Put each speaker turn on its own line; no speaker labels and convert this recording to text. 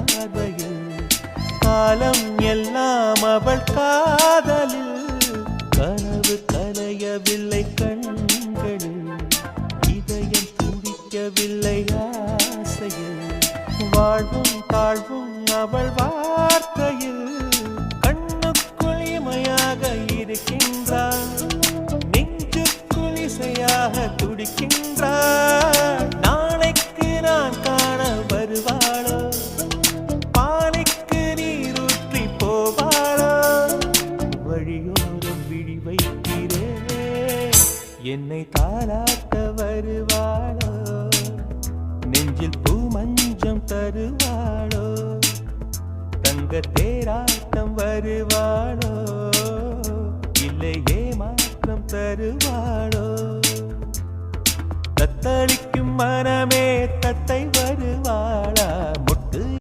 பார்வையில் காலம் எல்லாம் அவள் காதலில் கனவு கலையவில்லை கண்களில் இதயம் துடிக்கவில்லை ஆசையில் வாழ்வும் தாழ்வும் அவள் வார்த்தையில் கண்ணுக்குள் இமையாக இருக்கின்றாள் நெஞ்சுக்குள் இசையாக துடிக்கின்றாள் நாளைக்கு நான் காண வருவாளோ பானைக்கு நீரூற்றி போவாளோ வழியோரம் விழி வைக்கிறேன் என்னை தாலாட்ட வருவாளோ நெஞ்சில் பூ மஞ்சம் தருவாளோ தங்க தேராட்டம் வருவாளோ இல்லை ஏமாற்றம் தருவாளோ தத்தளிக்கும் மனமே தத்தை வருவாளா